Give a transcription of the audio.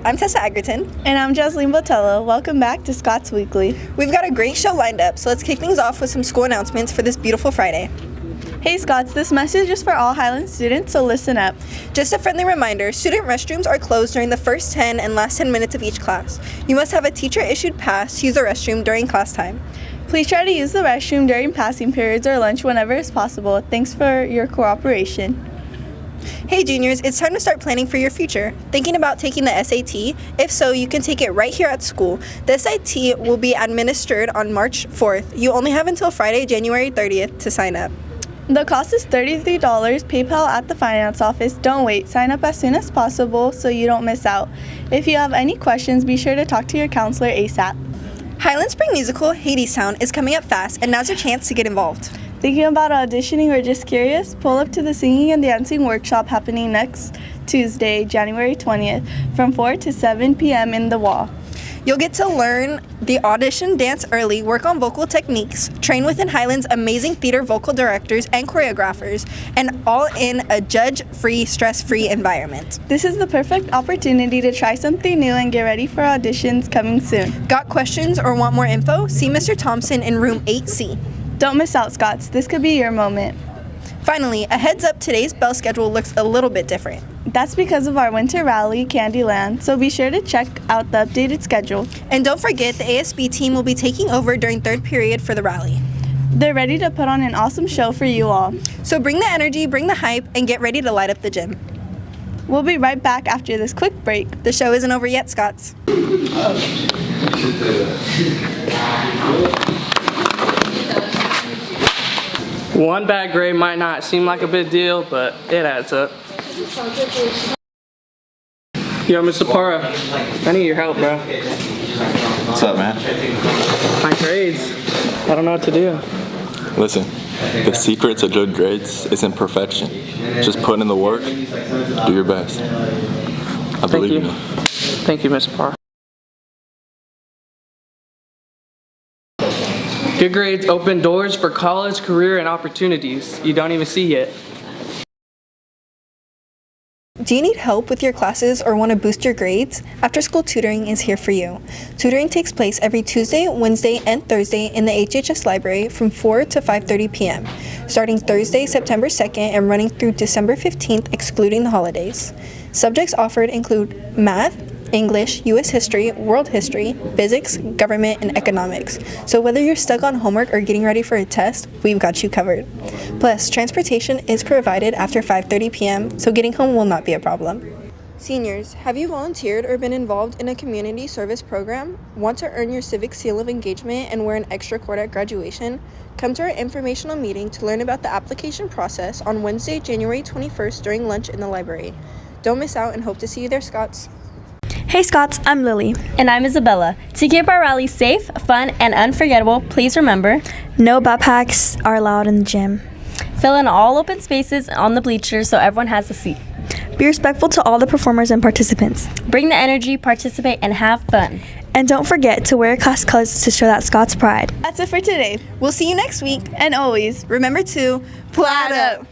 I'm Tessa Egerton. And I'm Jasleen Botello. Welcome back to Scots Weekly. We've got a great show lined up, so let's kick things off with some school announcements for this beautiful Friday. Hey Scots, this message is for all Highland students, so listen up. Just a friendly reminder, student restrooms are closed during the first 10 and last 10 minutes of each class. You must have a teacher-issued pass to use the restroom during class time. Please try to use the restroom during passing periods or lunch whenever it's possible. Thanks for your cooperation. Hey juniors, it's time to start planning for your future. Thinking about taking the SAT? If so, you can take it right here at school. The SAT will be administered on March 4th. You only have until Friday, January 30th to sign up. The cost is $33, PayPal at the finance office. Don't wait, sign up as soon as possible so you don't miss out. If you have any questions, be sure to talk to your counselor ASAP. Highland Spring Musical, Hadestown is coming up fast, and now's your chance to get involved. Thinking about auditioning or just curious? Pull up to the singing and dancing workshop happening next Tuesday, January 20th, from 4 to 7 p.m. in the Wall. You'll get to learn the audition dance early, work on vocal techniques, train within Highland's amazing theater vocal directors and choreographers, and all in a judge-free, stress-free environment. This is the perfect opportunity to try something new and get ready for auditions coming soon. Got questions or want more info? See Mr. Thompson in room 8C. Don't miss out, Scots. This could be your moment. Finally, a heads up, today's bell schedule looks a little bit different. That's because of our winter rally, Candyland, so be sure to check out the updated schedule. And don't forget, the ASB team will be taking over during third period for the rally. They're ready to put on an awesome show for you all. So bring the energy, bring the hype, and get ready to light up the gym. We'll be right back after this quick break. The show isn't over yet, Scots. One bad grade might not seem like a big deal, but it adds up. Yo, Mr. Parra, I need your help, bro. What's up, man? My grades. I don't know what to do. Listen, the secret to good grades isn't perfection. Just put in the work, do your best. I believe in you. Thank you, Mr. Parra. Good grades open doors for college, career, and opportunities you don't even see yet. Do you need help with your classes or want to boost your grades? After School Tutoring is here for you. Tutoring takes place every Tuesday, Wednesday, and Thursday in the HHS library from 4 to 5:30 p.m., starting Thursday, September 2nd and running through December 15th, excluding the holidays. Subjects offered include math, English, U.S. history, world history, physics, government, and economics. So whether you're stuck on homework or getting ready for a test, we've got you covered. Plus, transportation is provided after 5:30 p.m., so getting home will not be a problem. Seniors, have you volunteered or been involved in a community service program? Want to earn your civic seal of engagement and wear an extra cord at graduation? Come to our informational meeting to learn about the application process on Wednesday, January 21st during lunch in the library. Don't miss out and hope to see you there, Scots. Hey Scots, I'm Lily. And I'm Isabella. To keep our rally safe, fun, and unforgettable, please remember, no backpacks are allowed in the gym. Fill in all open spaces on the bleachers so everyone has a seat. Be respectful to all the performers and participants. Bring the energy, participate, and have fun. And don't forget to wear class colors to show that Scots pride. That's it for today. We'll see you next week. And always, remember to plaid up.